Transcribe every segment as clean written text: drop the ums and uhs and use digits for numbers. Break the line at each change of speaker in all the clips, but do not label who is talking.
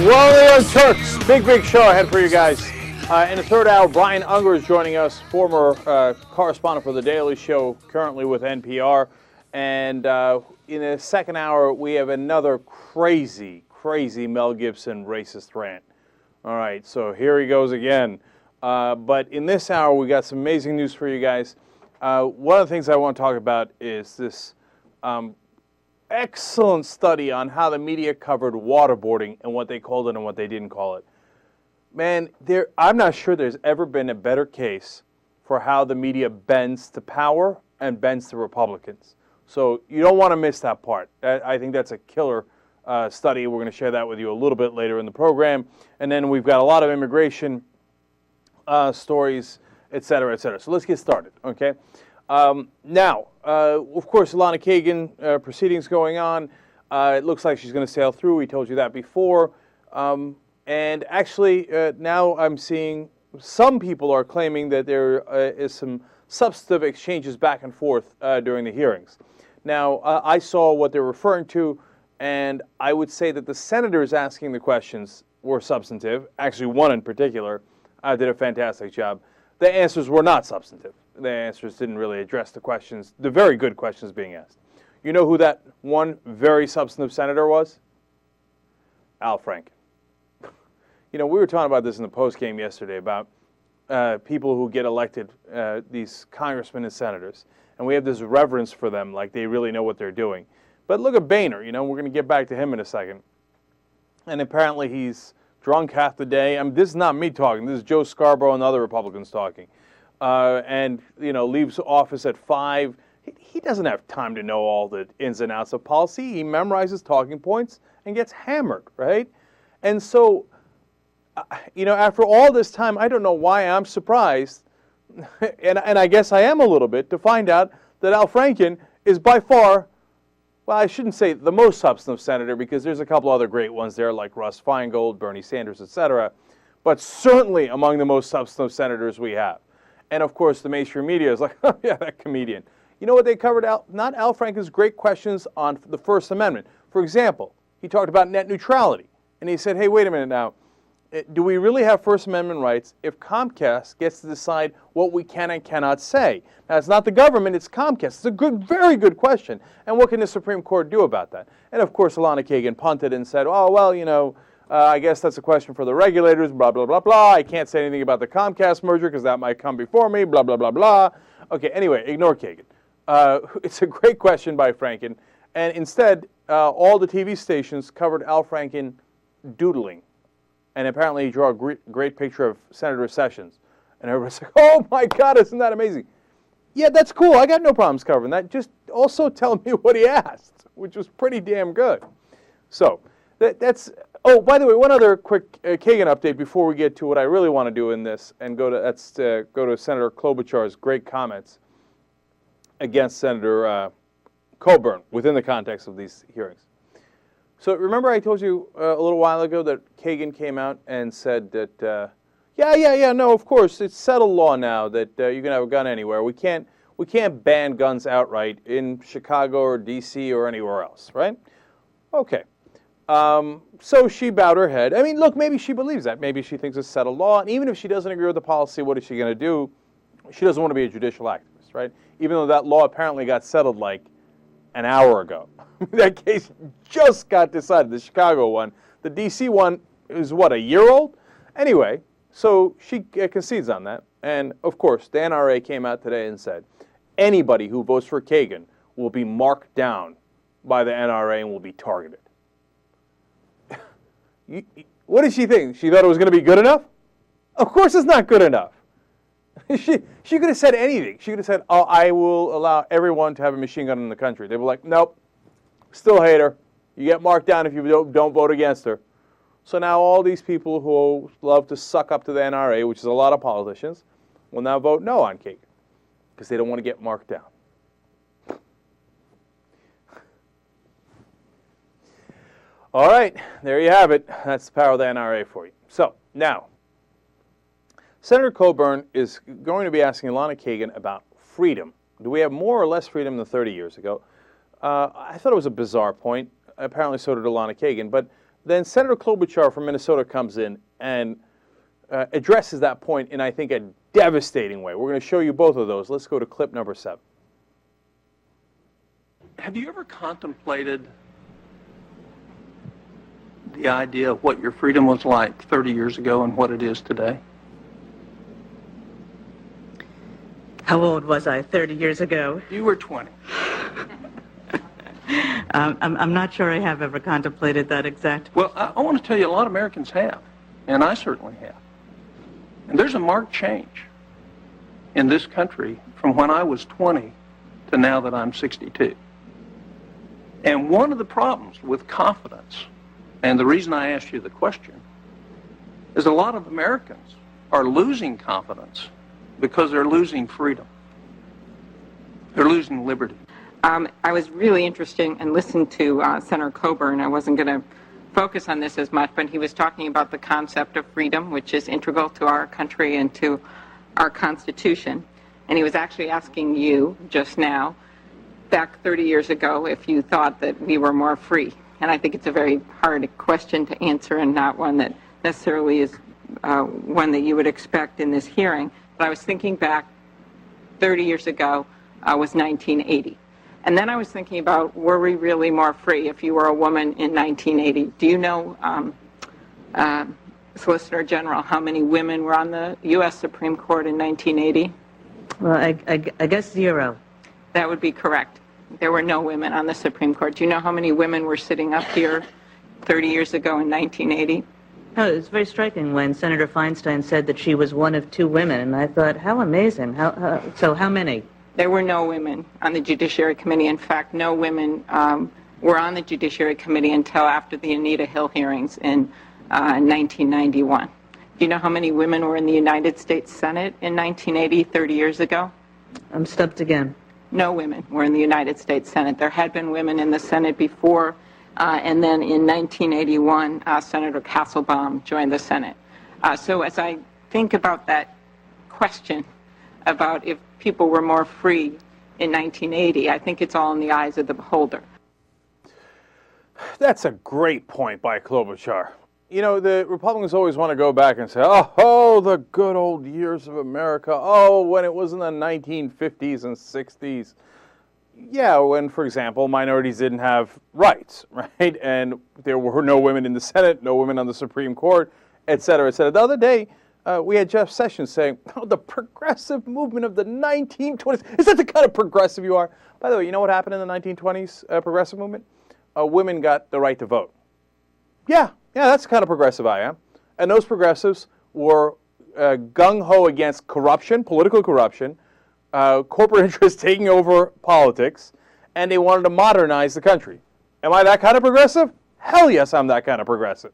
Well, Turks, big show ahead for you guys. In the third hour, Brian Unger is joining us, former correspondent for The Daily Show, currently with NPR. And in the second hour, we have another crazy Mel Gibson racist rant. All right, so here he goes again. But in this hour, we got some amazing news for you guys. One of the things I want to talk about is this excellent study on how the media covered waterboarding and what they called it and what they didn't call it. Man, I'm not sure there's ever been a better case for how the media bends to power and bends to Republicans. So you don't want to miss that part. I think that's a killer study. We're going to share that with you a little bit later in the program. And then we've got a lot of immigration stories, et cetera, et cetera. So let's get started, okay? Now, of course, Elana Kagan proceedings going on. It looks like she's going to sail through. We told you that before. And actually, now I'm seeing some people are claiming that there is some substantive exchanges back and forth during the hearings. Now, I saw what they're referring to, and I would say that the senators asking the questions were substantive. Actually, one in particular did a fantastic job. The answers were not substantive. The answers didn't really address the questions, the very good questions being asked. You know who that one very substantive senator was? Al Franken. You know, we were talking about this in the post-game yesterday about people who get elected, these congressmen and senators, and we have this reverence for them like they really know what they're doing. But look at Boehner, you know, we're going to get back to him in a second. And apparently he's drunk half the day. I mean, this is not me talking. This is Joe Scarborough and other Republicans talking. And, you know, leaves office at 5. He doesn't have time to know all the ins and outs of policy. He memorizes talking points and gets hammered, right? And so, you know, after all this time, I don't know why I'm surprised, and I guess I am a little bit, to find out that Al Franken is by far, well, I shouldn't say the most substantive senator, because there's a couple other great ones there, like Russ Feingold, Bernie Sanders, etc., but certainly among the most substantive senators we have. And, of course, the mainstream media is like, oh, yeah, that comedian. You know what they covered? Not Al Franken's great questions on the First Amendment. For example, he talked about net neutrality. And he said, hey, wait a minute now. Do we really have First Amendment rights if Comcast gets to decide what we can and cannot say? Now, it's not the government, it's Comcast. It's a very good question. And what can the Supreme Court do about that? And, of course, Elana Kagan punted and said, oh, well, you know, I guess that's a question for the regulators, blah, blah, blah, blah. I can't say anything about the Comcast merger because that might come before me, blah, blah, blah, blah. Okay, anyway, ignore Kagan. It's a great question by Franken. And instead, all the TV stations covered Al Franken doodling. And apparently he drew a great picture of Senator Sessions. And everybody's like, oh, my God, isn't that amazing? Yeah, that's cool. I got no problems covering that. Just also tell me what he asked, which was pretty damn good. So that's... Oh, by the way, one other quick Kagan update before we get to what I really want to do in this, and go to Senator Klobuchar's great comments against Senator Coburn within the context of these hearings. So remember I told you a little while ago that Kagan came out and said that, no, of course, it's settled law now that you can have a gun anywhere. We can't ban guns outright in Chicago or D.C. or anywhere else, right? Okay. So she bowed her head. I mean, look, maybe she believes that. Maybe she thinks it's settled law. And even if she doesn't agree with the policy, what is she going to do? She doesn't want to be a judicial activist, right? Even though that law apparently got settled like an hour ago. That case just got decided, the Chicago one. The D.C. one is, what, a year old? Anyway, so she concedes on that. And, of course, the NRA came out today and said, anybody who votes for Kagan will be marked down by the NRA and will be targeted. What did she think? She thought it was going to be good enough? Of course it's not good enough. She could have said anything. She could have said, oh, I will allow everyone to have a machine gun in the country. They were like, nope, still hate her. You get marked down if you don't vote against her. So now all these people who love to suck up to the NRA, which is a lot of politicians, will now vote no on Kagan because they don't want to get marked down. All right, there you have it. That's the power of the NRA for you. So, now, Senator Coburn is going to be asking Elana Kagan about freedom. Do we have more or less freedom than 30 years ago? I thought it was a bizarre point. Apparently so did Elana Kagan. But then Senator Klobuchar from Minnesota comes in and addresses that point in, I think, a devastating way. We're going to show you both of those. Let's go to clip number 7.
Have you ever contemplated the idea of what your freedom was like 30 years ago and what it is today?
How old was I 30 years ago?
You were 20.
I'm not sure I have ever contemplated that exact.
Well, I want to tell you, a lot of Americans have, and I certainly have. And there's a marked change in this country from when I was 20 to now that I'm 62. And one of the problems with confidence, and the reason I asked you the question, is a lot of Americans are losing confidence because they're losing freedom. They're losing liberty.
I was really interested and listened to Senator Coburn. I wasn't going to focus on this as much, but he was talking about the concept of freedom, which is integral to our country and to our Constitution. And he was actually asking you just now, back 30 years ago, if you thought that we were more free. And I think it's a very hard question to answer and not one that necessarily is one that you would expect in this hearing. But I was thinking back 30 years ago was 1980. And then I was thinking about, were we really more free if you were a woman in 1980? Do you know, Solicitor General, how many women were on the U.S. Supreme Court in 1980?
Well, I guess 0.
That would be correct. There were no women on the Supreme Court. Do you know how many women were sitting up here 30 years ago in 1980?
No, it was very striking when Senator Feinstein said that she was one of 2 women, and I thought, how amazing. So how many?
There were no women on the Judiciary Committee. In fact, no women were on the Judiciary Committee until after the Anita Hill hearings in 1991. Do you know how many women were in the United States Senate in 1980, 30 years ago?
I'm stumped again.
No women were in the United States Senate. There had been women in the Senate before, and then in 1981, Senator Castlebaum joined the Senate. So as I think about that question about if people were more free in 1980, I think it's all in the eyes of the beholder.
That's a great point by Klobuchar. You know, the Republicans always want to go back and say, oh, the good old years of America. Oh, when it was in the 1950s and 60s. Yeah, when, for example, minorities didn't have rights, right? And there were no women in the Senate, no women on the Supreme Court, et cetera, et cetera. The other day, we had Jeff Sessions saying, oh, the progressive movement of the 1920s. Is that the kind of progressive you are? By the way, you know what happened in the 1920s progressive movement? Women got the right to vote. Yeah, that's the kind of progressive I am. And those progressives were gung-ho against corruption, political corruption, corporate interests taking over politics, and they wanted to modernize the country. Am I that kind of progressive? Hell yes, I'm that kind of progressive.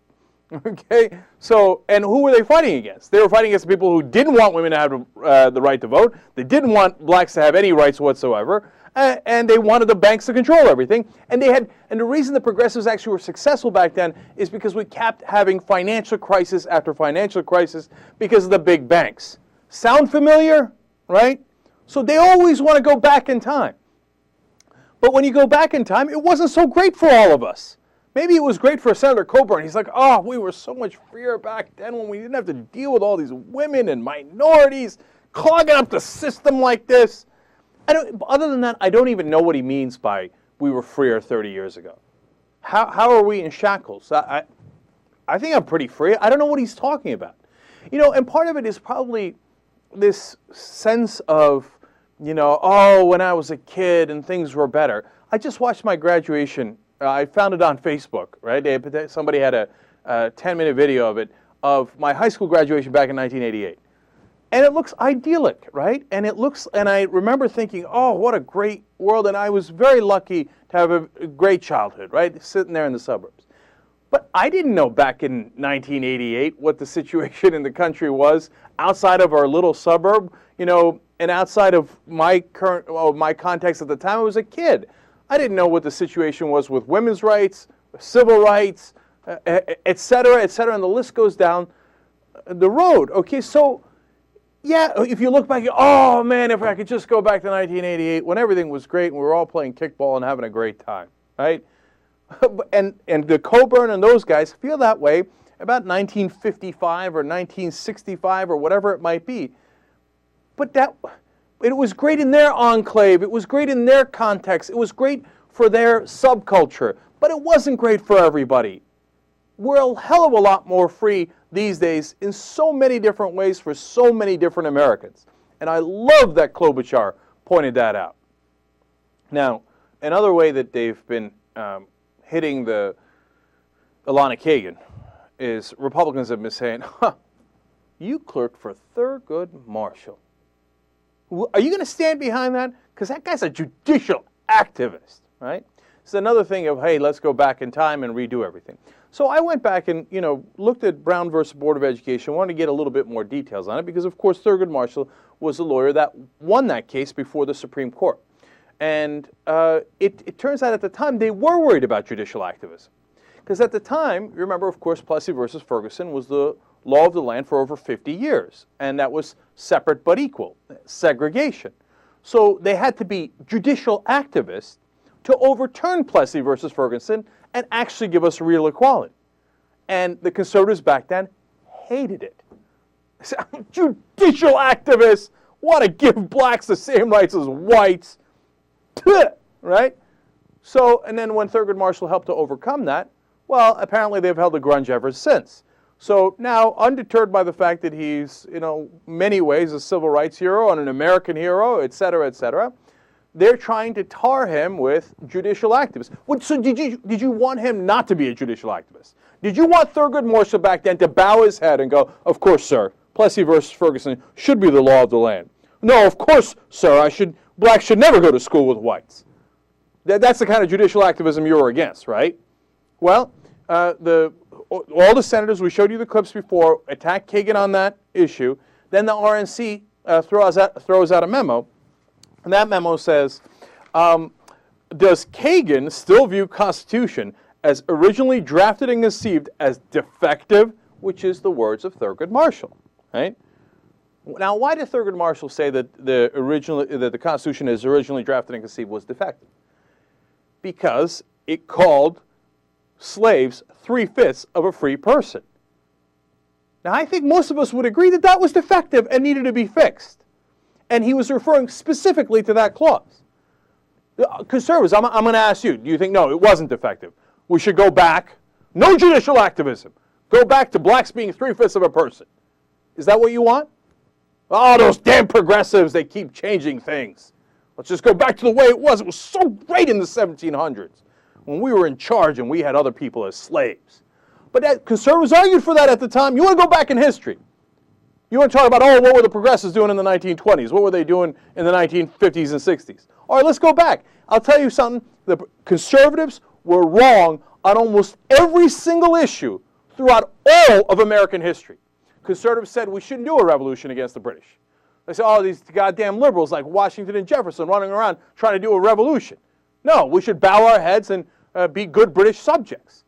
Okay, so, and who were they fighting against? They were fighting against the people who didn't want women to have the right to vote. They didn't want blacks to have any rights whatsoever, and they wanted the banks to control everything. And the reason the progressives actually were successful back then is because we kept having financial crisis after financial crisis because of the big banks. Sound familiar? Right? So they always want to go back in time. But when you go back in time, it wasn't so great for all of us. Maybe it was great for Senator Coburn. He's like, oh, we were so much freer back then when we didn't have to deal with all these women and minorities clogging up the system like this. Other than that, I don't even know what he means by we were freer 30 years ago. How are we in shackles? I think I'm pretty free. I don't know what he's talking about. You know, and part of it is probably this sense of, you know, oh, when I was a kid and things were better. I just watched my graduation. I found it on Facebook, right? Somebody had a 10-minute video of it, of my high school graduation back in 1988. And it looks idyllic, right? And I remember thinking, oh, what a great world. And I was very lucky to have a great childhood, right? Sitting there in the suburbs. But I didn't know back in 1988 what the situation in the country was outside of our little suburb, you know, and outside of my context at the time. I was a kid. I didn't know what the situation was with women's rights, civil rights, et cetera, and the list goes down the road. Okay, so, yeah, if you look back, oh, man, if I could just go back to 1988 when everything was great and we were all playing kickball and having a great time, right? and the Coburn and those guys feel that way about 1955 or 1965 or whatever it might be. But it was great in their enclave. It was great in their context. It was great for their subculture. But it wasn't great for everybody. We're a hell of a lot more free these days in so many different ways for so many different Americans. And I love that Klobuchar pointed that out. Now, another way that they've been hitting the Ilana Kagan is Republicans have been saying, you clerked for Thurgood Marshall. Are you going to stand behind that? Because that guy's a judicial activist, right? It's another thing of, hey, let's go back in time and redo everything. So I went back and, looked at Brown versus Board of Education, wanted to get a little bit more details on it because, of course, Thurgood Marshall was the lawyer that won that case before the Supreme Court. And it turns out at the time they were worried about judicial activism. Because at the time, you remember, of course, Plessy versus Ferguson was the law of the land for over 50 years. And that was separate but equal, segregation. So they had to be judicial activists to overturn Plessy versus Ferguson and actually give us real equality. And the conservatives back then hated it. Judicial activists want to give blacks the same rights as whites. Right? So, and then when Thurgood Marshall helped to overcome that, well, apparently they've held a grudge ever since. So now, undeterred by the fact that he's, many ways a civil rights hero and an American hero, et cetera, they're trying to tar him with judicial activists. So did you want him not to be a judicial activist? Did you want Thurgood Marshall back then to bow his head and go, of course, sir, Plessy versus Ferguson should be the law of the land? No, of course, sir, blacks should never go to school with whites. That's the kind of judicial activism you're against, right? Well, all the senators, we showed you the clips before, attacked Kagan on that issue. Then the RNC throws out a memo, and that memo says, does Kagan still view Constitution as originally drafted and conceived as defective, which is the words of Thurgood Marshall, right? Now, why did Thurgood Marshall say that the Constitution as originally drafted and conceived was defective? Because it called slaves 3/5 of a free person. Now, I think most of us would agree that that was defective and needed to be fixed. And he was referring specifically to that clause. Conservatives, I'm going to ask you, do you think, no, it wasn't defective? We should go back. No judicial activism. Go back to blacks being 3/5 of a person. Is that what you want? Oh, those damn progressives, they keep changing things. Let's just go back to the way it was. It was so great in the 1700s when we were in charge and we had other people as slaves. But conservatives argued for that at the time. You want to go back in history. You want to talk about, what were the progressives doing in the 1920s? What were they doing in the 1950s and 60s? All right, let's go back. I'll tell you something. The conservatives were wrong on almost every single issue throughout all of American history. Conservatives said we shouldn't do a revolution against the British. They said, these goddamn liberals like Washington and Jefferson running around trying to do a revolution. No, we should bow our heads and be good British subjects.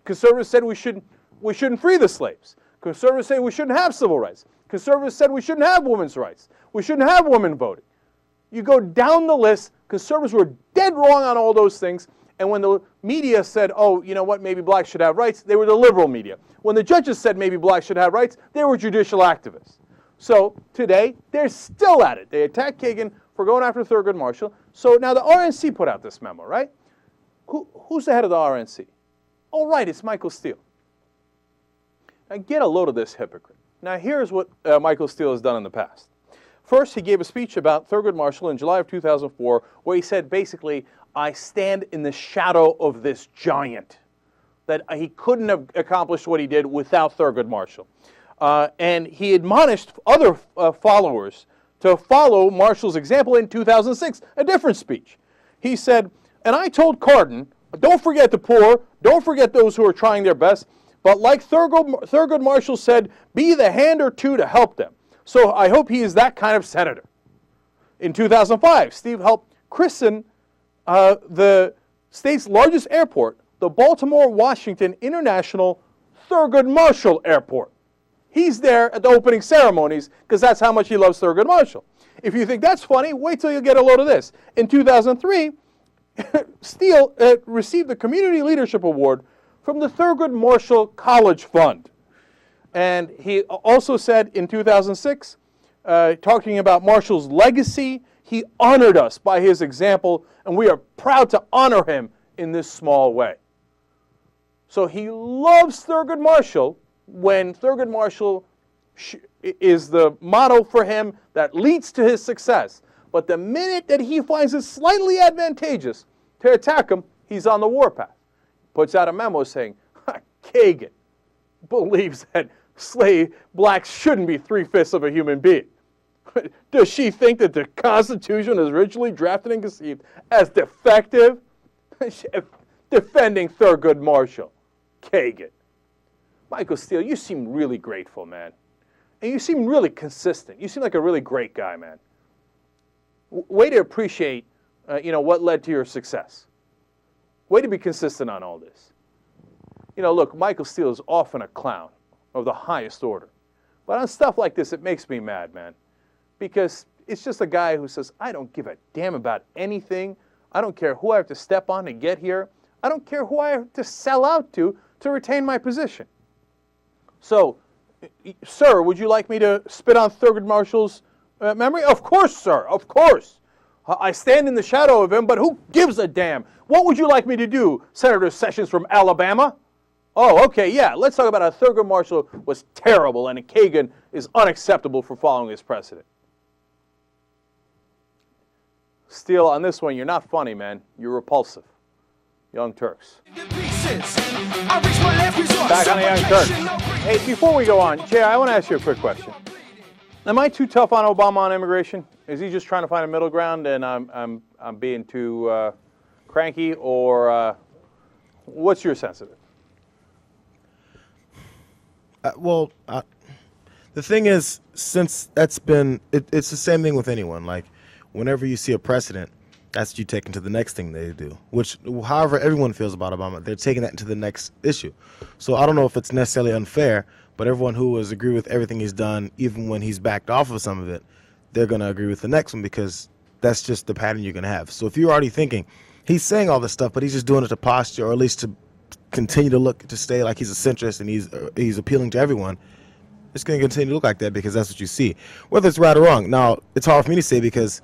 Conservatives said we shouldn't free the slaves. Conservatives say we shouldn't have civil rights. Conservatives said we shouldn't have women's rights. We shouldn't have women voting. You go down the list, conservatives were dead wrong on all those things. And when the media said, you know what, maybe blacks should have rights, they were the liberal media. When the judges said maybe blacks should have rights, they were judicial activists. So today, they're still at it. They attacked Kagan for going after Thurgood Marshall. So now the RNC put out this memo, right? Who's the head of the RNC? Oh, right, it's Michael Steele. Now get a load of this hypocrite. Now here's what Michael Steele has done in the past. First, he gave a speech about Thurgood Marshall in July of 2004 where he said basically, I stand in the shadow of this giant, that he couldn't have accomplished what he did without Thurgood Marshall. And he admonished other followers to follow Marshall's example in 2006, a different speech. He said, and I told Cardin, don't forget the poor, don't forget those who are trying their best, but like Thurgood Marshall said, be the hand or two to help them. So I hope he is that kind of senator. In 2005, Steve helped christen the state's largest airport, the Baltimore-Washington International Thurgood Marshall Airport. He's there at the opening ceremonies because that's how much he loves Thurgood Marshall. If you think that's funny, wait till you get a load of this. In 2003, Steele received the Community Leadership Award from the Thurgood Marshall College Fund. And he also said in 2006, talking about Marshall's legacy, he honored us by his example, and we are proud to honor him in this small way. So he loves Thurgood Marshall when Thurgood Marshall is the motto for him that leads to his success. But the minute that he finds it slightly advantageous to attack him, he's on the warpath. Puts out a memo saying, Kagan believes that blacks shouldn't be 3/5 of a human being. Does she think that the Constitution is originally drafted and conceived as defective? Defending Thurgood Marshall. Kagan. Michael Steele, you seem really grateful, man. And you seem really consistent. You seem like a really great guy, man. Way to appreciate, what led to your success. Way to be consistent on all this. Look, Michael Steele is often a clown of the highest order. But on stuff like this, it makes me mad, man. Because it's just a guy who says, I don't give a damn about anything. I don't care who I have to step on to get here. I don't care who I have to sell out to retain my position. So, sir, would you like me to spit on Thurgood Marshall's memory? Of course, sir, of course. I stand in the shadow of him, but who gives a damn? What would you like me to do, Senator Sessions from Alabama? Oh, okay, yeah, let's talk about how Thurgood Marshall was terrible and Kagan is unacceptable for following his precedent. Steele, on this one, you're not funny, man. You're repulsive. Young Turks. Back on the Young Turks. Hey, before we go on, Jay, I want to ask you a quick question. Am I too tough on Obama on immigration? Is he just trying to find a middle ground and I'm being too cranky, or what's your sense of it?
The thing is, since that's been, it's the same thing with anyone. Like, whenever you see a precedent, that's what you take into the next thing they do. Which, however everyone feels about Obama, they're taking that into the next issue. So I don't know if it's necessarily unfair, but everyone who has agreed with everything he's done, even when he's backed off of some of it, they're going to agree with the next one because that's just the pattern you're going to have. So if you're already thinking, he's saying all this stuff, but he's just doing it to posture, or at least to continue to stay like he's a centrist and he's appealing to everyone, it's going to continue to look like that because that's what you see. Whether it's right or wrong. Now, it's hard for me to say because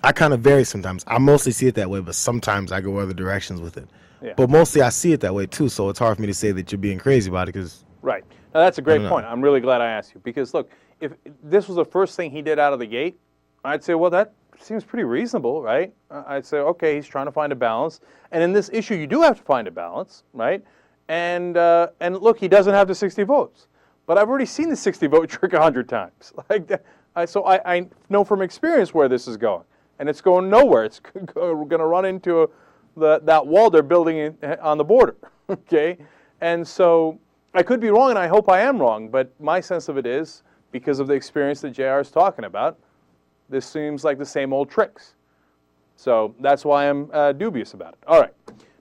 I kind of vary sometimes. I mostly see it that way, but sometimes I go other directions with it. Yeah. But mostly I see it that way too, so it's hard for me to say that you're being crazy about it because...
Right. Now, that's a great point. I'm really glad I asked you because, look, if this was the first thing he did out of the gate, I'd say, well, that seems pretty reasonable, right? I'd say, okay, he's trying to find a balance. And in this issue, you do have to find a balance, right? And look, he doesn't have the 60 votes. But I've already seen the 60-vote trick 100 times. So I know from experience where this is going. And it's going nowhere. It's going to run into that wall they're building on the border, okay? And so I could be wrong, and I hope I am wrong, but my sense of it is, because of the experience that JR is talking about, this seems like the same old tricks. So that's why I'm dubious about it. All right.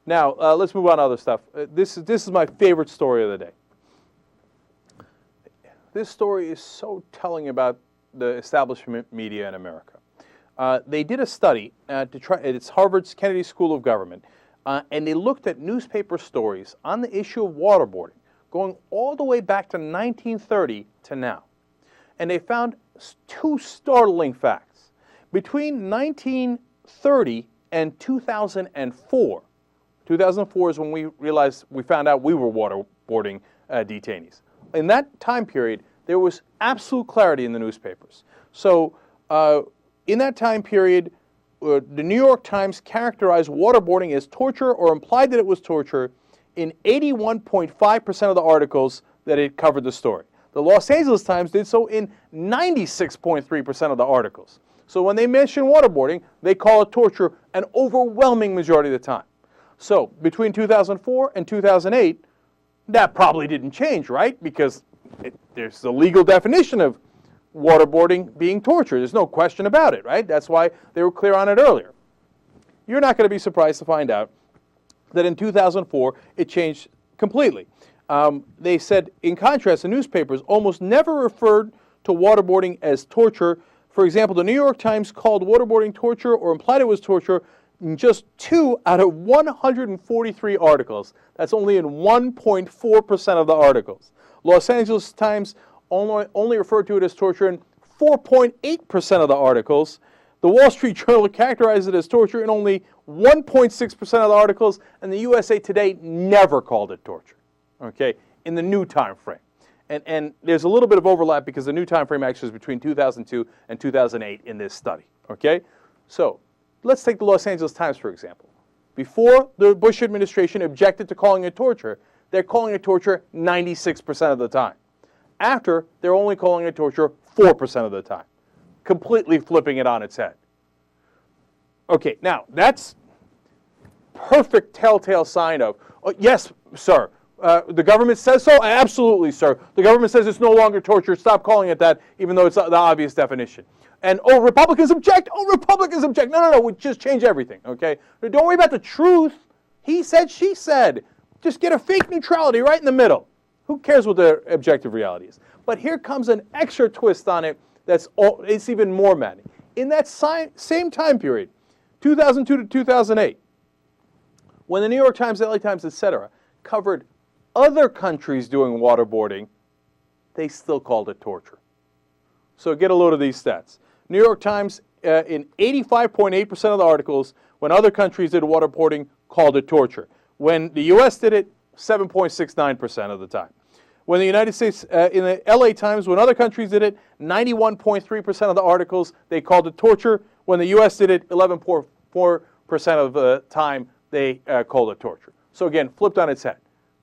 Now, let's move on to other stuff. This is my favorite story of the day. This story is so telling about the establishment media in America. They did a study it's Harvard's Kennedy School of Government, and they looked at newspaper stories on the issue of waterboarding, going all the way back to 1930 to now. And they found two startling facts. Between 1930 and 2004, 2004 is when we found out we were waterboarding detainees. In that time period, there was absolute clarity in the newspapers. So in that time period, the New York Times characterized waterboarding as torture or implied that it was torture in 81.5% of the articles that it covered the story. The Los Angeles Times did so in 96.3% of the articles. So when they mention waterboarding, they call it torture an overwhelming majority of the time. So between 2004 and 2008, that probably didn't change, right? Because there's the legal definition of waterboarding being torture. There's no question about it, right? That's why they were clear on it earlier. You're not going to be surprised to find out that in 2004, it changed completely. They said, in contrast, the newspapers almost never referred to waterboarding as torture. For example, the New York Times called waterboarding torture or implied it was torture in just 2 out of 143 articles. That's only in 1.4% of the articles. Los Angeles Times only referred to it as torture in 4.8% of the articles. The Wall Street Journal characterized it as torture in only 1.6% of the articles, and the USA Today never called it torture, okay, in the new time frame. And there's a little bit of overlap because the new time frame actually is between 2002 and 2008 in this study, okay? So let's take the Los Angeles Times, for example. Before the Bush administration objected to calling it torture, they're calling it torture 96% of the time. After, they're only calling it torture 4% of the time, completely flipping it on its head. Okay, now, that's perfect telltale sign of, yes, sir, the government says so? Absolutely, sir. The government says it's no longer torture. Stop calling it that, even though it's the obvious definition. And, oh, Republicans object? Oh, Republicans object. No, we just change everything, okay? Don't worry about the truth. He said, she said. Just get a fake neutrality right in the middle. Who cares what the objective reality is? But here comes an extra twist on it it's even more maddening. In that same time period, 2002 to 2008, when the New York Times, LA Times, etc., covered other countries doing waterboarding, they still called it torture. So get a load of these stats. New York Times, in 85.8% of the articles, when other countries did waterboarding, called it torture. When the U.S. did it, 7.69% of the time. When the United States, in the LA Times, when other countries did it, 91.3% of the articles, they called it torture. When the U.S. did it, 11.4% of the time, they called it torture. So again, flipped on its head.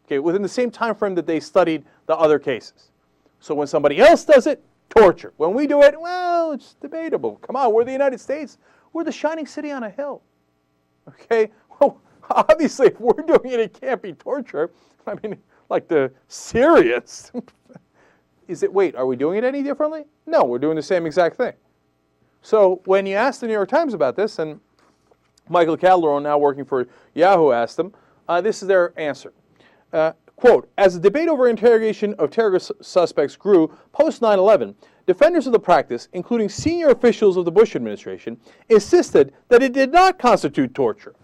Okay, within the same time frame that they studied the other cases. So when somebody else does it, torture. When we do it, well, it's debatable. Come on, we're the United States. We're the shining city on a hill. Okay? Well, obviously, if we're doing it, it can't be torture. I mean, like the Syrians. Wait, are we doing it any differently? No, we're doing the same exact thing. So when you ask the New York Times about this, and Michael Calderon, now working for Yahoo, asked them, this is their answer. Quote, as the debate over interrogation of terrorist suspects grew post 9/11, defenders of the practice, including senior officials of the Bush administration, insisted that it did not constitute torture.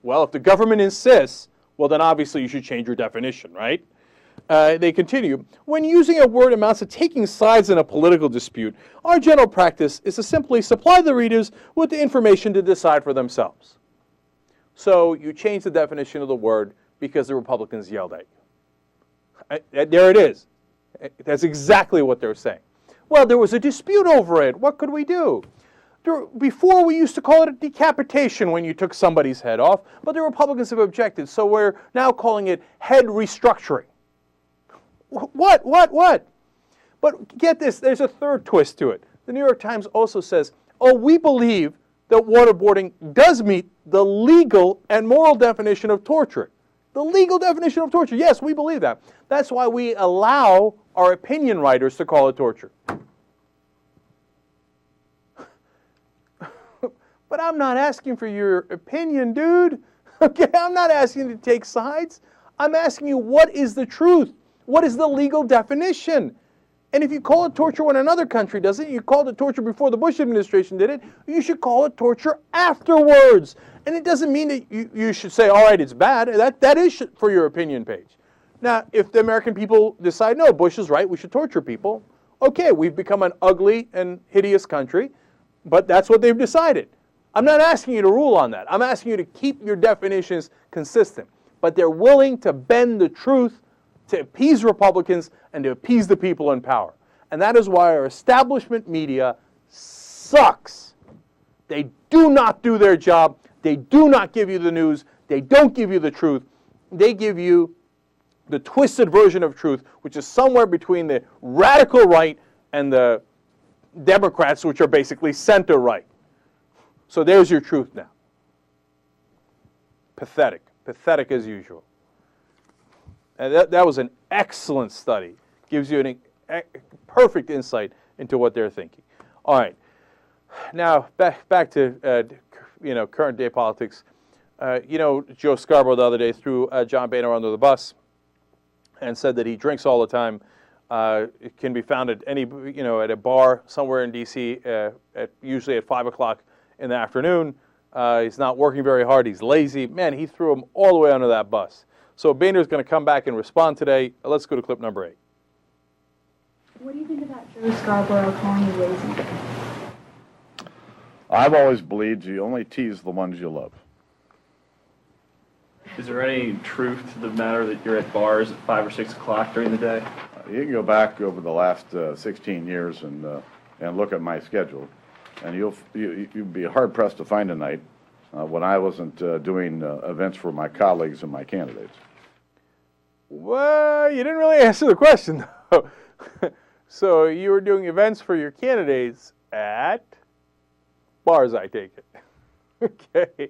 Well, if the government insists, well, then obviously you should change your definition, right? They continue, when using a word amounts to taking sides in a political dispute, our general practice is to simply supply the readers with the information to decide for themselves. So you change the definition of the word because the Republicans yelled at you. There it is. That's exactly what they're saying. Well, there was a dispute over it. What could we do? Before, we used to call it a decapitation when you took somebody's head off, but the Republicans have objected, so we're now calling it head restructuring. What? But get this, there's a third twist to it. The New York Times also says, oh, we believe that waterboarding does meet the legal and moral definition of torture. The legal definition of torture, yes, we believe that. That's why we allow our opinion writers to call it torture. But I'm not asking for your opinion, dude. Okay, I'm not asking you to take sides. I'm asking you, what is the truth? What is the legal definition? And if you call it torture when another country does it, you called it torture before the Bush administration did it, you should call it torture afterwards. And it doesn't mean that you should say, all right, it's bad. That is for your opinion page. Now, if the American people decide, no, Bush is right, we should torture people, okay, we've become an ugly and hideous country, but that's what they've decided. I'm not asking you to rule on that. I'm asking you to keep your definitions consistent. But they're willing to bend the truth to appease Republicans and to appease the people in power. And that is why our establishment media sucks. They do not do their job. They do not give you the news. They don't give you the truth. They give you the twisted version of truth, which is somewhere between the radical right and the Democrats, which are basically center right. So there's your truth now. Pathetic. Pathetic as usual. And that was an excellent study. Gives you a perfect insight into what they're thinking. All right. Now, back to current day politics. Joe Scarborough the other day threw John Boehner under the bus and said that he drinks all the time. It can be found at at a bar somewhere in D.C. Usually at 5 o'clock in the afternoon. He's not working very hard. He's lazy. Man, he threw him all the way under that bus. So Boehner's going to come back and respond today. Let's go to clip number 8.
What do you think about Joe Scarborough calling you lazy?
I've always believed you only tease the ones you love.
Is there any truth to the matter that you're at bars at 5 or 6 o'clock during the day?
You can go back over the last 16 years and look at my schedule, and you'd be hard-pressed to find a night when I wasn't doing events for my colleagues and my candidates.
Well, you didn't really answer the question, though. So you were doing events for your candidates at bars, I take it. Okay.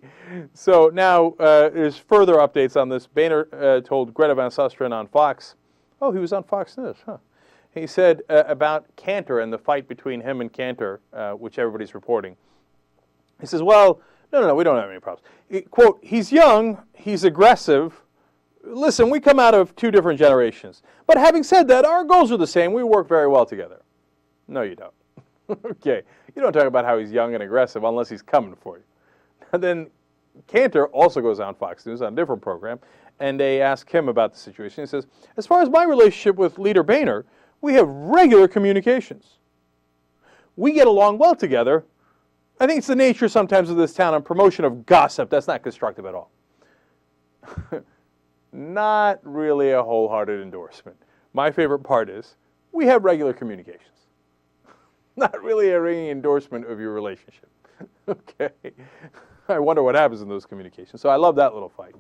So now there's further updates on this. Boehner told Greta Van Susteren on Fox. Oh, he was on Fox News, huh? He said about Cantor and the fight between him and Cantor, which everybody's reporting. He says, well, no, we don't have any problems. Quote, he's young, he's aggressive. Listen, we come out of 2 different generations. But having said that, our goals are the same. We work very well together. No, you don't. Okay. You don't talk about how he's young and aggressive unless he's coming for you. And then Cantor also goes on Fox News on a different program, and they ask him about the situation. He says, as far as my relationship with Leader Boehner, we have regular communications. We get along well together. I think it's the nature sometimes of this town and promotion of gossip. That's not constructive at all. Not really a wholehearted endorsement. My favorite part is we have regular communications. Not really a ringing endorsement of your relationship. Okay. I wonder what happens in those communications. So I love that little fight.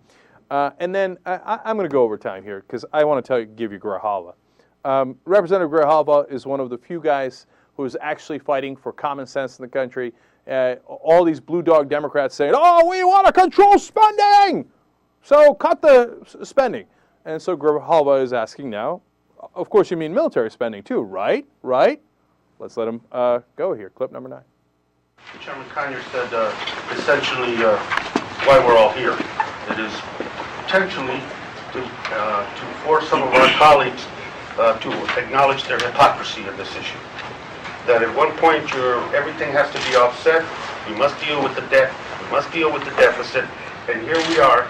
And then I'm going to go over time here because I want to give you Grijalva. Representative Grijalva is one of the few guys who is actually fighting for common sense in the country. All these blue dog Democrats saying, oh, we want to control spending, so cut the spending. And so Grijalva is asking now, of course you mean military spending too, right? Right? Let's let him go here. Clip number 9.
Chairman Conyers said essentially why we're all here. It is potentially to force some of our colleagues to acknowledge their hypocrisy in this issue. That at one point everything has to be offset, we must deal with the debt, we must deal with the deficit, and here we are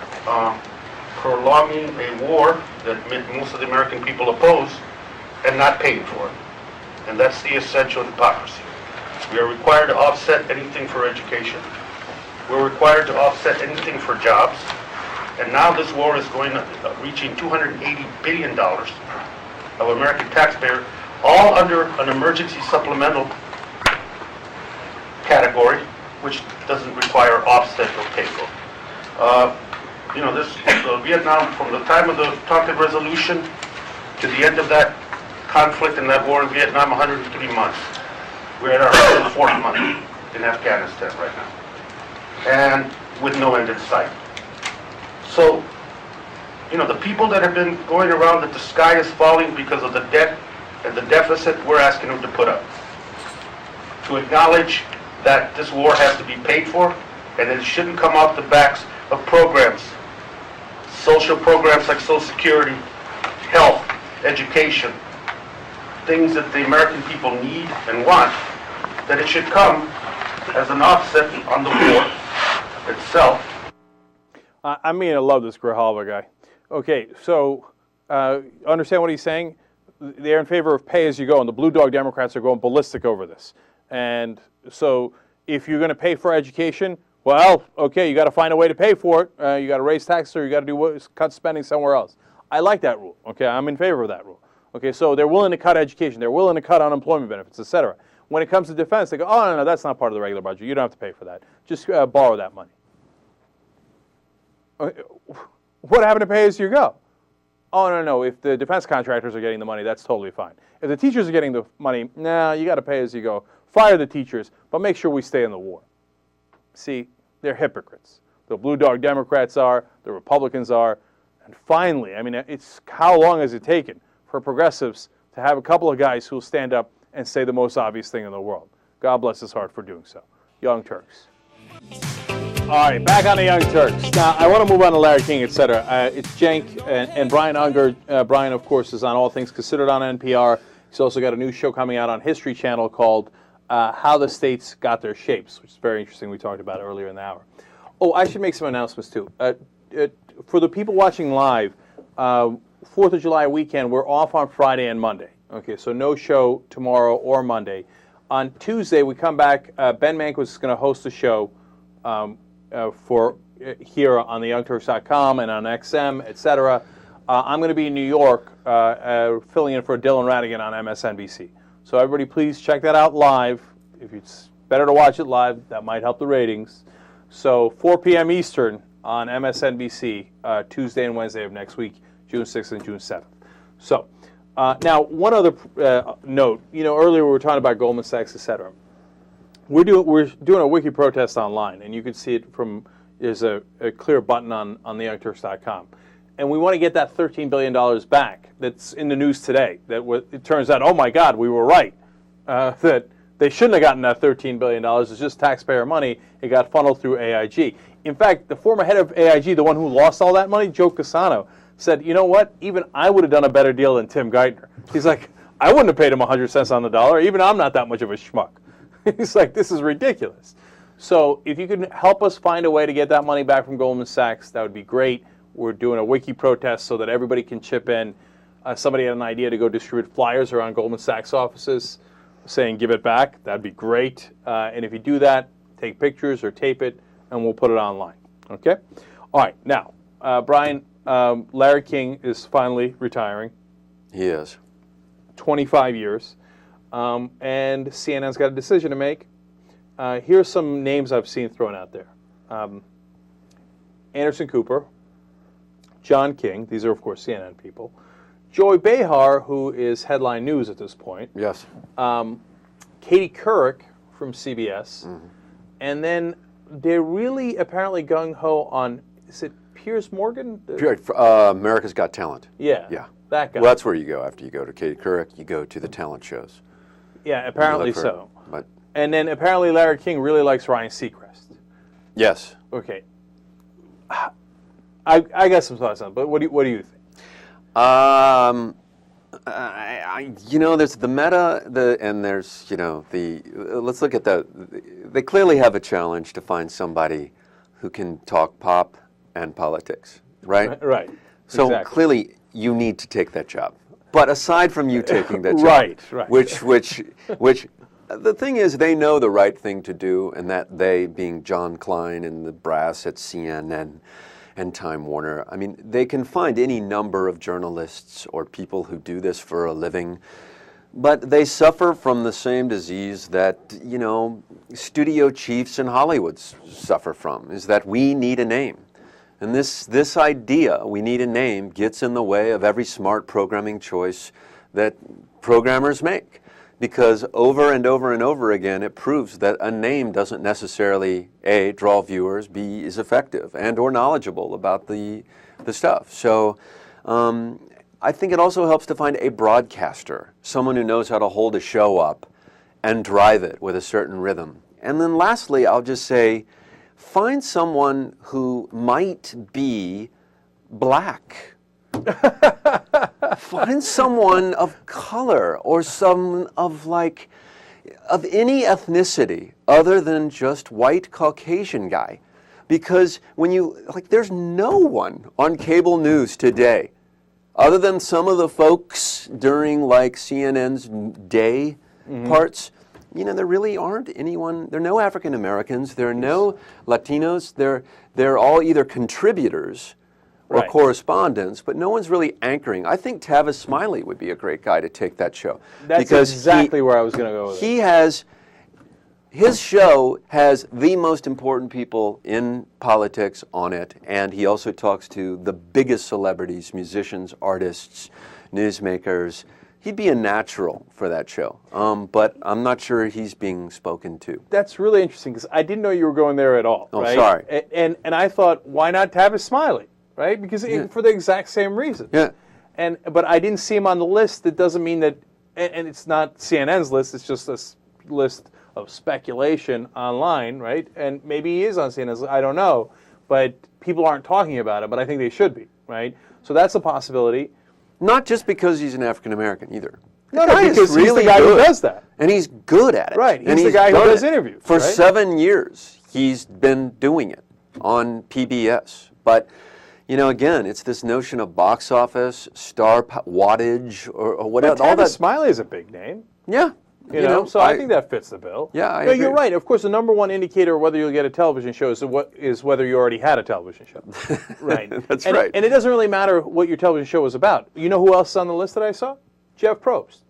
prolonging a war that most of the American people oppose and not paying for it. And that's the essential hypocrisy. We are required to offset anything for education. We're required to offset anything for jobs. And now this war is reaching $280 billion of American taxpayers, all under an emergency supplemental category, which doesn't require offset or pay for. Vietnam, from the time of the Tonkin Resolution to the end of that conflict and that war in Vietnam, 103 months. We're at our 104th month in Afghanistan right now, and with no end in sight. So, the people that have been going around that the sky is falling because of the debt and the deficit, we're asking them to put up. To acknowledge that this war has to be paid for, and it shouldn't come off the backs of programs, social programs like Social Security, health, education, things that the American people need and want, that it should come as an offset on the war itself.
I love this Grijalva guy. Okay, so understand what he's saying? They're in favor of pay as you go, and the blue dog Democrats are going ballistic over this. And so if you're going to pay for education, well, okay, you got to find a way to pay for it. You got to raise taxes, or you got to cut spending somewhere else. I like that rule. Okay, I'm in favor of that rule. Okay, so they're willing to cut education, they're willing to cut unemployment benefits, etc. When it comes to defense, they go, oh, no, that's not part of the regular budget. You don't have to pay for that. Just borrow that money. Okay. What happened to pay as you go? Oh, no. If the defense contractors are getting the money, that's totally fine. If the teachers are getting the money, you got to pay as you go. Fire the teachers, but make sure we stay in the war. See, they're hypocrites. The blue dog Democrats are, the Republicans are, and finally, it's how long has it taken for progressives to have a couple of guys who will stand up and say the most obvious thing in the world? God bless his heart for doing so. Young Turks. All right, back on the Young Turks. Now, I want to move on to Larry King, etc. It's Cenk and Brian Unger. Brian, of course, is on All Things Considered on NPR. He's also got a new show coming out on History Channel called How the States Got Their Shapes, which is very interesting. We talked about it earlier in the hour. Oh, I should make some announcements too. For the people watching live, 4th of July weekend, we're off on Friday and Monday. Okay, so no show tomorrow or Monday. On Tuesday, we come back. Ben Mankiewicz is going to host a show for here on the YoungTurks.com and on XM, etc. I'm going to be in New York filling in for Dylan Radigan on MSNBC. So everybody, please check that out live. If it's better to watch it live, that might help the ratings. So 4 p.m. Eastern on MSNBC Tuesday and Wednesday of next week, June 6th and June 7th. So now one other note. Earlier we were talking about Goldman Sachs, etc. We're doing a wiki protest online, and you can see it from. There's a clear button on theyoungturks.com. And we want to get that $13 billion back that's in the news today. It turns out, oh my God, we were right. That they shouldn't have gotten that $13 billion. It's just taxpayer money. It got funneled through AIG. In fact, the former head of AIG, the one who lost all that money, Joe Cassano, said, you know what? Even I would have done a better deal than Tim Geithner. He's like, I wouldn't have paid him 100 cents on the dollar. Even I'm not that much of a schmuck. He's like, this is ridiculous. So if you can help us find a way to get that money back from Goldman Sachs, that would be great. We're doing a wiki protest so that everybody can chip in. Somebody had an idea to go distribute flyers around Goldman Sachs offices saying give it back. That'd be great. And if you do that, take pictures or tape it, and we'll put it online. Okay? All right. Now, Brian, Larry King is finally retiring.
He is.
25 years. And CNN's got a decision to make. Here's some names I've seen thrown out there. Anderson Cooper, John King, these are, of course, CNN people. Joy Behar, who is headline news at this point.
Yes.
Katie Couric from CBS. Mm-hmm. And then they're really apparently gung-ho on, is it Piers Morgan?
America's Got Talent.
Yeah.
Yeah.
That guy.
Well, that's where you go after you go to Katie Couric. You go to the talent shows.
Yeah, apparently so.
But
and then apparently Larry King really likes Ryan Seacrest.
Yes.
Okay. I got some thoughts on it, but what do you think?
There's the meta, and there's, let's look at they clearly have a challenge to find somebody who can talk pop and politics, right?
Right.
So
exactly.
Clearly you need to take that job. But aside from you taking that job,
right.
which the thing is, they know the right thing to do, and that they being John Klein and the brass at CNN and Time Warner. I mean, they can find any number of journalists or people who do this for a living, but they suffer from the same disease that, studio chiefs in Hollywood suffer from, is that we need a name. And this idea, we need a name, gets in the way of every smart programming choice that programmers make. Because over and over and over again, it proves that a name doesn't necessarily, A, draw viewers, B, is effective and or knowledgeable about the stuff. So I think it also helps to find a broadcaster, someone who knows how to hold a show up and drive it with a certain rhythm. And then lastly, I'll just say, find someone who might be black. Find someone of color or some of any ethnicity other than just white Caucasian guy. Because there's no one on cable news today other than some of the folks during CNN's day parts. There really aren't anyone. There are no African Americans. There are no Latinos. They're all either contributors or correspondents, but no one's really anchoring. I think Tavis Smiley would be a great guy to take that show.
That's
because
exactly where I was going to go with
it. His show has the most important people in politics on it, and he also talks to the biggest celebrities, musicians, artists, newsmakers. He'd be a natural for that show, but I'm not sure he's being spoken to.
That's really interesting, because I didn't know you were going there at all.
Oh,
right?
Sorry.
And I thought, why not Tavis Smiley? Right? Because for the exact same reason.
Yeah.
But I didn't see him on the list. That doesn't mean that, and it's not CNN's list. It's just a list of speculation online, right? And maybe he is on CNN's list. I don't know, but people aren't talking about it. But I think they should be, right? So that's a possibility.
Not just because he's an African American either.
No, because he's the guy who does that,
and he's good at it.
Right. He's the guy who does interviews
for 7 years. He's been doing it. on PBS. But, again, it's this notion of box office, wattage, or whatever.
But Tavis Smiley is a big name.
Yeah.
So I think that fits the bill.
Yeah, I agree.
You're right. Of course, the number one indicator of whether you'll get a television show is whether you already had a television show. Right.
That's right.
And it doesn't really matter what your television show is about. You know who else is on the list that I saw? Jeff Probst.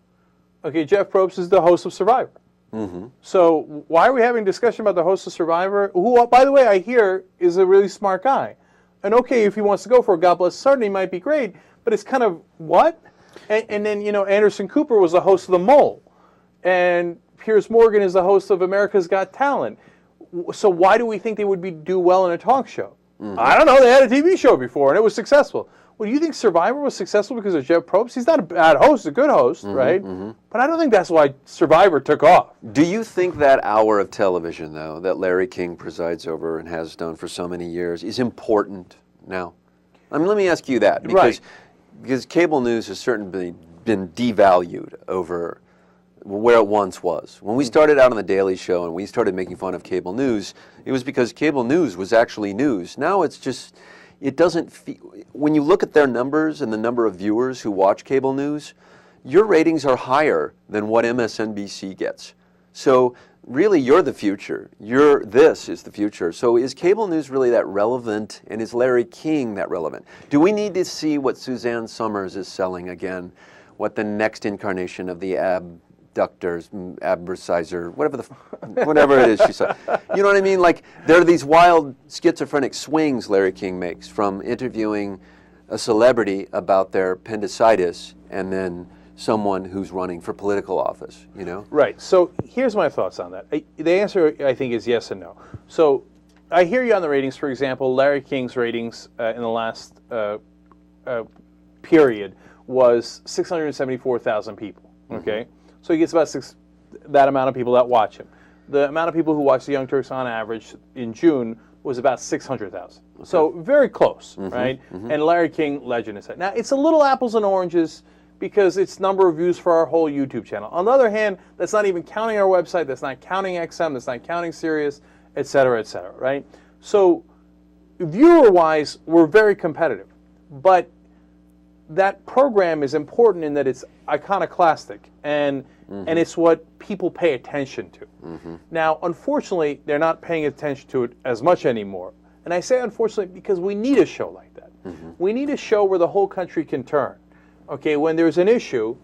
Okay, Jeff Probst is the host of Survivor. Mm-hmm. So why are we having a discussion about the host of Survivor, who, by the way, I hear is a really smart guy? And okay, if he wants to go for a God Bless Sudden, he might be great, but it's kind of, what? And then, Anderson Cooper was the host of The Mole. And Piers Morgan is the host of America's Got Talent. So why do we think they would do well in a talk show? Mm-hmm. I don't know. They had a TV show before, and it was successful. Well, do you think Survivor was successful because of Jeff Probst? He's not a bad host, a good host, right? Mm-hmm. But I don't think that's why Survivor took off.
Do you think that hour of television, though, that Larry King presides over and has done for so many years, is important now? I mean, let me ask you that. Because cable news has certainly been devalued over where it once was. When we started out on The Daily Show and we started making fun of cable news, it was because cable news was actually news. Now it's just... It doesn't when you look at their numbers and the number of viewers who watch cable news, your ratings are higher than what MSNBC gets. So really, you're the future. This is the future. So is cable news really that relevant, and is Larry King that relevant? Do we need to see what Suzanne Summers is selling again, what the next incarnation of the abductors, abricizer, whatever it is she said. You know what I mean? Like, there are these wild schizophrenic swings Larry King makes from interviewing a celebrity about their appendicitis and then someone who's running for political office,
Right. So here's my thoughts on that. The answer, I think, is yes and no. So I hear you on the ratings. For example, Larry King's ratings in the last period was 674,000 people, okay? Mm-hmm. So he gets about that amount of people that watch him. The amount of people who watch the Young Turks on average in June was about 600,000. Okay. So very close, right? Mm-hmm. And Larry King, legend is that. Now, it's a little apples and oranges because it's number of views for our whole YouTube channel. On the other hand, that's not even counting our website, that's not counting XM, that's not counting Sirius, et cetera, right? So viewer-wise, we're very competitive. But that program is important in that it's iconoclastic and it's what people pay attention to. Mm-hmm. Now, unfortunately, they're not paying attention to it as much anymore. And I say unfortunately because we need a show like that. Mm-hmm. We need a show where the whole country can turn. Okay, when there's an issue,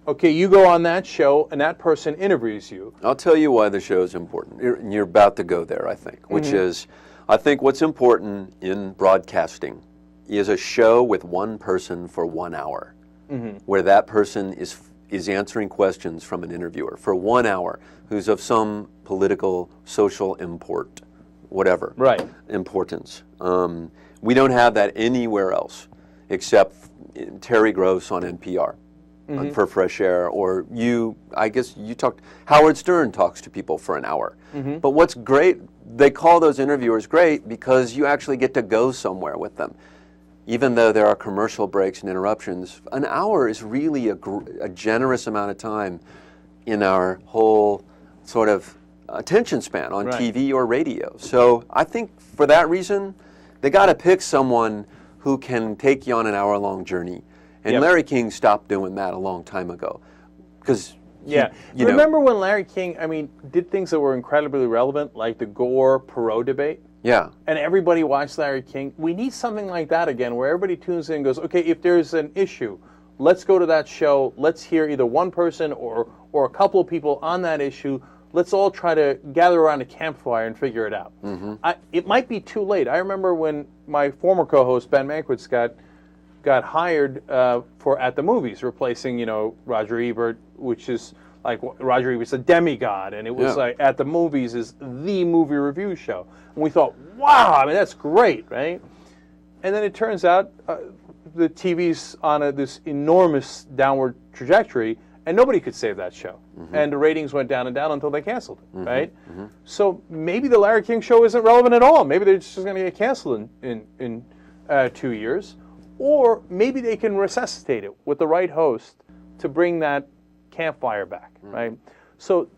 okay, you go on that show and that person interviews you.
I'll tell you why the show is important. You're about to go there, I think, which is, I think what's important in broadcasting is a show with one person for 1 hour, where that person is answering questions from an interviewer for 1 hour, who's of some political, social import, whatever, importance. We don't have that anywhere else, except Terry Gross on NPR for Fresh Air, or Howard Stern talks to people for an hour. But what's great, they call those interviewers great because you actually get to go somewhere with them. Even though there are commercial breaks and interruptions, an hour is really a generous amount of time in our whole sort of attention span on TV or radio. So I think for that reason, they got to pick someone who can take you on an hour-long journey. And Larry King stopped doing that a long time ago. Because
remember when Larry King, did things that were incredibly relevant, like the Gore-Perot debate?
Yeah.
And everybody watched Larry King. We need something like that again, where everybody tunes in and goes, okay, if there's an issue, let's go to that show. Let's hear either one person or a couple of people on that issue. Let's all try to gather around a campfire and figure it out. It might be too late. I remember when my former co-host, Ben Mankiewicz, got hired for At the Movies, replacing, Roger Ebert, which is like Roger Ebert's a demigod, and it was like At the Movies is the movie review show. And we thought, wow, that's great, right? And then it turns out the TV's on this enormous downward trajectory, and nobody could save that show. And the ratings went down and down until they canceled it, right? So maybe the Larry King show isn't relevant at all. Maybe they're just going to get canceled in 2 years. Or maybe they can resuscitate it with the right host to bring that campfire back, right? So,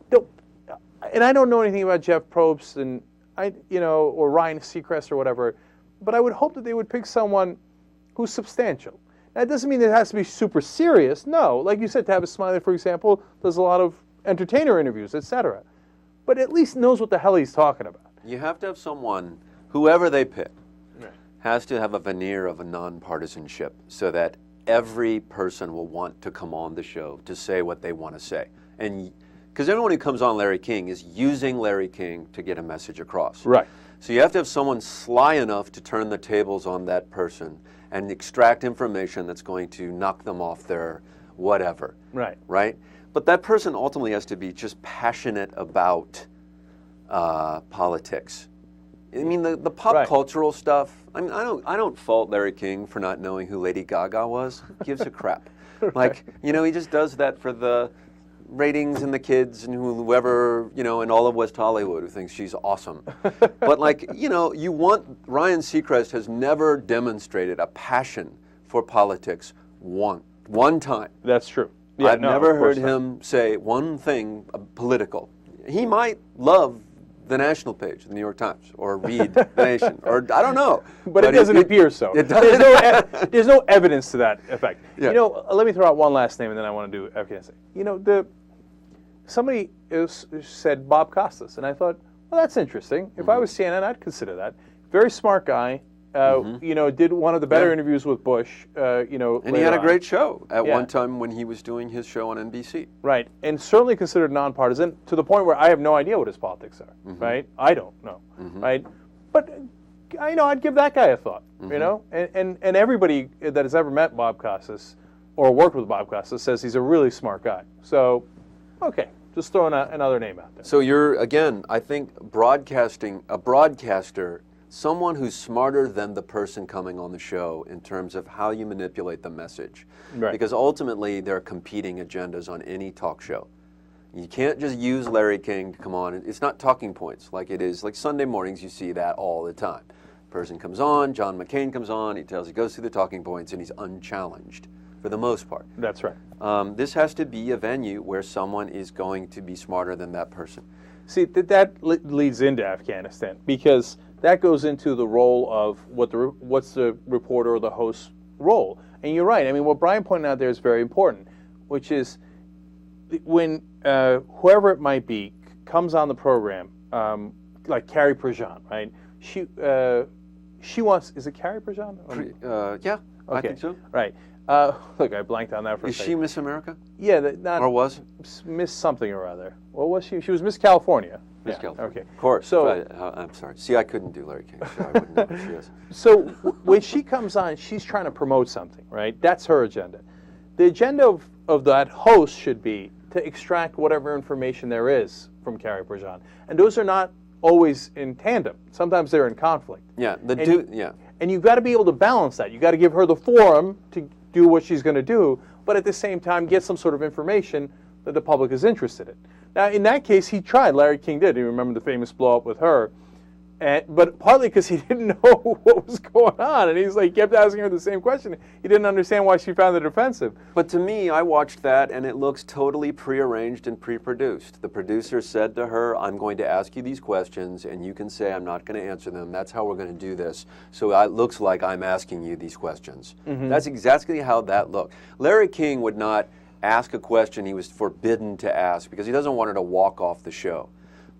and I don't know anything about Jeff Probst, and or Ryan Seacrest or whatever, but I would hope that they would pick someone who's substantial. Now, it doesn't mean it has to be super serious. No, like you said, Tavis Smiley, for example, does a lot of entertainer interviews, etc. But at least knows what the hell he's talking about.
You have to have someone, whoever they pick, has to have a veneer of a nonpartisanship so that every person will want to come on the show to say what they want to say. And because everyone who comes on Larry King is using Larry King to get a message across.
Right.
So you have to have someone sly enough to turn the tables on that person and extract information that's going to knock them off their whatever.
Right.
Right? But that person ultimately has to be just passionate about politics. I mean, the pop cultural stuff. I mean, I don't fault Larry King for not knowing who Lady Gaga was. Who gives a crap? Like, he just does that for the ratings and the kids and whoever, in all of West Hollywood who thinks she's awesome. But Ryan Seacrest has never demonstrated a passion for politics one time.
That's true. Yeah,
I've never heard him say one thing political. He might love the national page of the New York Times or read The Nation or I don't know.
But it doesn't appear so. There's no evidence to that effect.
Yeah.
Let me throw out one last name and then I want to do Afghanistan. Somebody said Bob Costas, and I thought, well, that's interesting. If I was CNN, I'd consider that. Very smart guy. Did one of the better interviews with Bush. And
he had a great show at one time when he was doing his show on NBC.
Right, and certainly considered nonpartisan to the point where I have no idea what his politics are. Right, I don't know. Right, but I'd give that guy a thought. And everybody that has ever met Bob Costas or worked with Bob Costas says he's a really smart guy. So, okay. Just throwing another name out there.
So I think a broadcaster, someone who's smarter than the person coming on the show in terms of how you manipulate the message.
Right.
Because ultimately there are competing agendas on any talk show. You can't just use Larry King to come on. It's not talking points like it is. Like Sunday mornings, you see that all the time. Person comes on, John McCain comes on, he goes through the talking points, and he's unchallenged for the most part.
That's right.
This has to be a venue where someone is going to be smarter than that person.
See, that leads into Afghanistan because that goes into the role of what's the reporter or the host's role. And you're right. I mean, what Brian pointed out there is very important, which is when whoever it might be comes on the program, like Carrie Prejean, right? She wants. Is it Carrie Prejean?
Yeah,
okay.
I think so.
Right. Look, I blanked on that for a second.
Is she Miss America?
Yeah,
or was
Miss something or other. What was she? She was Miss California.
Miss California.
Okay.
Of course.
So
I'm sorry. See, I couldn't do Larry King, so I wouldn't know who she is.
So when she comes on, she's trying to promote something, right? That's her agenda. The agenda of that host should be to extract whatever information there is from Carrie Prejean, and those are not always in tandem. Sometimes they're in conflict.
Yeah.
And you've got to be able to balance that. You've got to give her the forum to do what she's going to do, but at the same time get some sort of information that the public is interested in. Now, in that case, he tried. Larry King did. You remember the famous blow-up with her. But partly because he didn't know what was going on, and he kept asking her the same question. He didn't understand why she found it offensive.
But to me, I watched that, and it looks totally prearranged and pre-produced. The producer said to her, I'm going to ask you these questions, and you can say I'm not going to answer them. That's how we're going to do this. So it looks like I'm asking you these questions. That's exactly how that looked. Larry King would not ask a question he was forbidden to ask because he doesn't want her to walk off the show.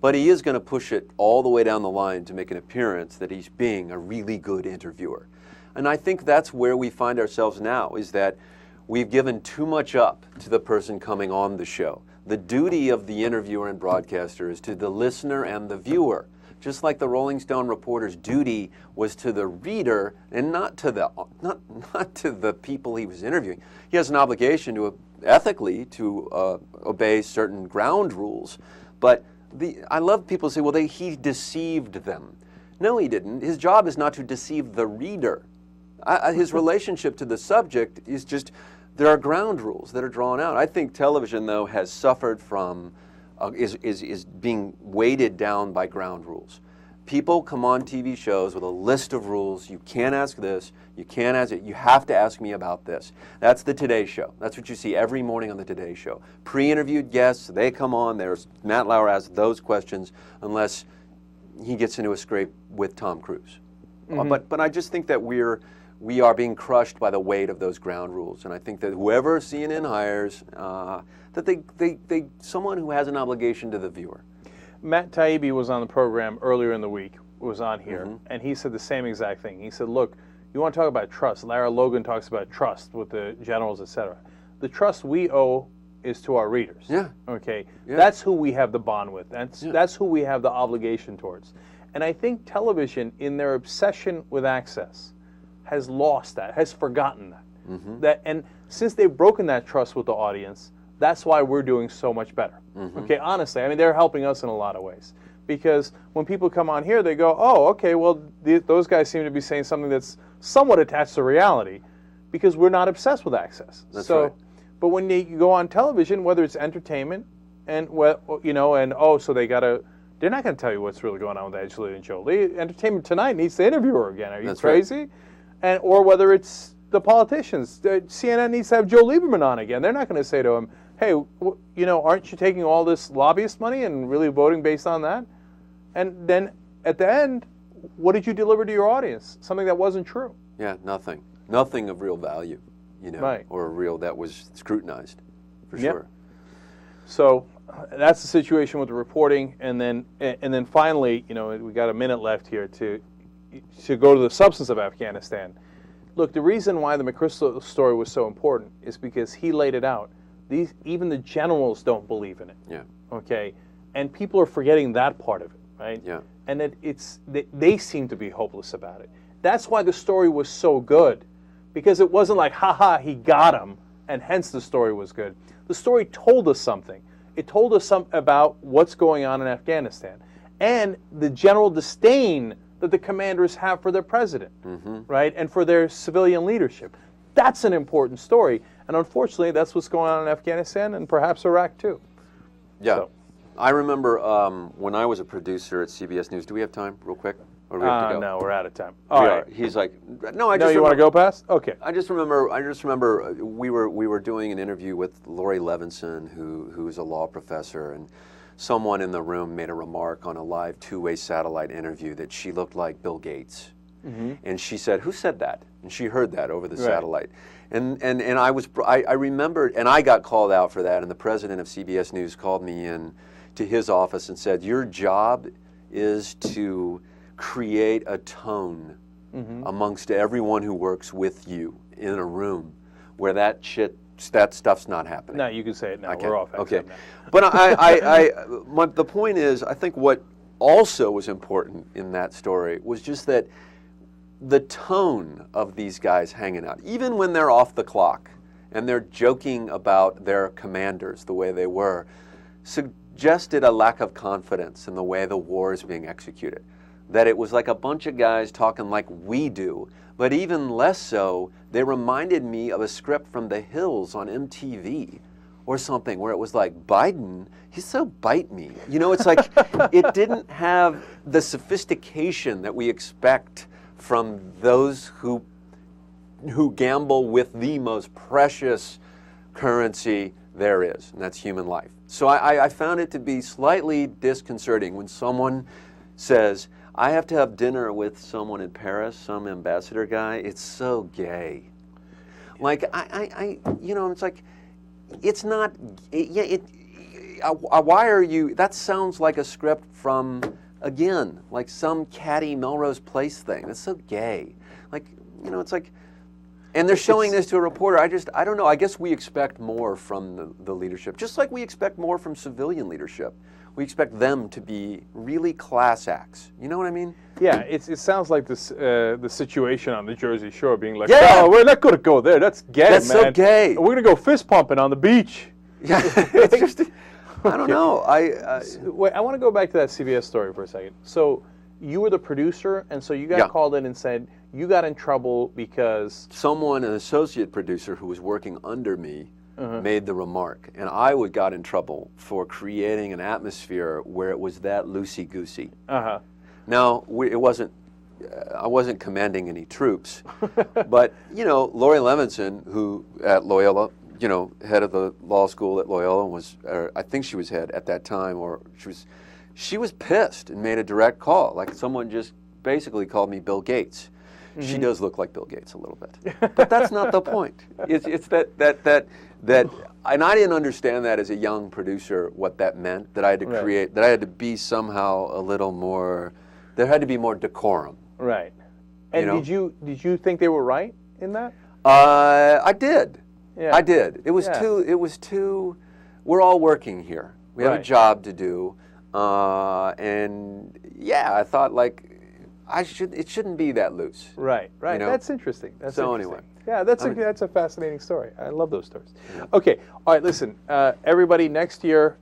But he is going to push it all the way down the line to make an appearance that he's being a really good interviewer. And I think that's where we find ourselves now, is that we've given too much up to the person coming on the show. The duty of the interviewer and broadcaster is to the listener and the viewer. Just like the Rolling Stone reporter's duty was to the reader and not to the people he was interviewing. He has an obligation to ethically to obey certain ground rules, but I love people say, well, he deceived them. No, he didn't. His job is not to deceive the reader. His relationship to the subject is just, there are ground rules that are drawn out. I think television, though, has suffered from, is being weighted down by ground rules. People come on TV shows with a list of rules. You can't ask this. You can't ask it. You have to ask me about this. That's the Today Show. That's what you see every morning on the Today Show. Pre-interviewed guests, they come on. Matt Lauer asks those questions unless he gets into a scrape with Tom Cruise. But I just think that we are being crushed by the weight of those ground rules, and I think that whoever CNN hires, that they someone who has an obligation to the viewer.
Matt Taibbi was on the program earlier in the week, was on here, and he said the same exact thing. He said, look, you want to talk about trust. Lara Logan talks about trust with the generals, etc. The trust we owe is to our readers.
Yeah.
Okay?
Yeah.
That's who we have the bond with. That's who we have the obligation towards. And I think television, in their obsession with access, has lost that, has forgotten that. And since they've broken that trust with the audience, that's why we're doing so much better. Okay, honestly, I mean, they're helping us in a lot of ways. Because when people come on here, they go, oh, okay, well, those guys seem to be saying something that's somewhat attached to reality, because we're not obsessed with access.
That's right.
But when you go on television, whether it's entertainment, and so they're not going to tell you what's really going on with Angelina Jolie. Entertainment Tonight needs to interview her again. Are you crazy? Right. Or whether it's the politicians, CNN needs to have Joe Lieberman on again. They're not going to say to him, hey, aren't you taking all this lobbyist money and really voting based on that? And then at the end, what did you deliver to your audience? Something that wasn't true.
Yeah, nothing. Nothing of real value,
right.
Or real that was scrutinized, for sure.
So that's the situation with the reporting, and then finally, we got a minute left here to go to the substance of Afghanistan. Look, the reason why the McChrystal story was so important is because he laid it out. Even the generals don't believe in it.
Yeah.
Okay, and people are forgetting that part of it, right?
Yeah.
And that they seem to be hopeless about it. That's why the story was so good, because it wasn't like, ha, he got him, and hence the story was good. The story told us something. It told us about what's going on in Afghanistan and the general disdain that the commanders have for their president, right, and for their civilian leadership. That's an important story, and unfortunately, that's what's going on in Afghanistan and perhaps Iraq too.
Yeah.
So.
I remember when I was a producer at CBS News. Do we have time, real quick? Or do we have to go?
No, we're out of time. All right.
He's like, no,
you want to go past? Okay.
I just remember we were doing an interview with Lori Levinson, who is a law professor, and someone in the room made a remark on a live two-way satellite interview that she looked like Bill Gates. And she said, who said that? And she heard that over the satellite. And I remembered, and I got called out for that, and the president of CBS News called me in to his office and said, your job is to create a tone amongst everyone who works with you in a room where that stuff's not happening.
No, you can say it now. We're off.
Okay. But the point is, I think what also was important in that story was just that the tone of these guys hanging out, even when they're off the clock and they're joking about their commanders the way they were, suggested a lack of confidence in the way the war is being executed. That it was like a bunch of guys talking like we do, but even less so, they reminded me of a script from The Hills on MTV or something where it was like, Biden, he's so bite me. It's like it didn't have the sophistication that we expect from those who gamble with the most precious currency there is, and that's human life. So I found it to be slightly disconcerting when someone says, I have to have dinner with someone in Paris, some ambassador guy. It's so gay. Like, it's like, it's not, why are you, that sounds like a script from, again, like some catty Melrose Place thing. That's so gay. Like, it's like, and they're showing this to a reporter. I don't know. I guess we expect more from the leadership, just like we expect more from civilian leadership. We expect them to be really class acts. You know what I mean?
Yeah, it sounds like this the situation on the Jersey Shore being like, oh, we're not going to go there. That's gay,
That's
man.
so gay.
We're going to go fist pumping on the beach.
Yeah, it's just, I don't know.
Wait, I want to go back to that CBS story for a second. So you were the producer, and so you got called in and said you got in trouble because
someone, an associate producer who was working under me, made the remark, and I got in trouble for creating an atmosphere where it was that loosey-goosey. Now, it wasn't. I wasn't commanding any troops, but Lori Levinson, who at Loyola, head of the law school at Loyola, I think she was head at that time, or she was pissed and made a direct call. Like someone just basically called me Bill Gates. She does look like Bill Gates a little bit, but that's not the point. It's that and I didn't understand that as a young producer what that meant. That I had to create. That I had to be somehow a little more. There had to be more decorum.
Right. And did you think they were right in that?
I did.
Yeah.
I did. It was too. We're all working here. We have a job to do, and yeah, I thought like. It shouldn't be that loose.
Right.
You know?
That's interesting.
So
interesting.
anyway.
Yeah, that's a fascinating story. I love those stories. Yeah. Okay. All right, listen, everybody, next year,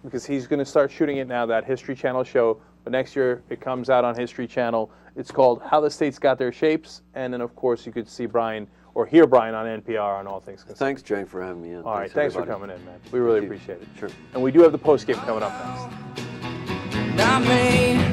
because he's going to start shooting it now, that History Channel show, but next year it comes out on History Channel. It's called How the States Got Their Shapes, and then, of course, you could see Brian or hear Brian on NPR on All Things Considered.
Thanks, Jay, for having me in.
All right, thanks for coming in, man. We really appreciate it.
Sure.
And we do have the post game coming up next.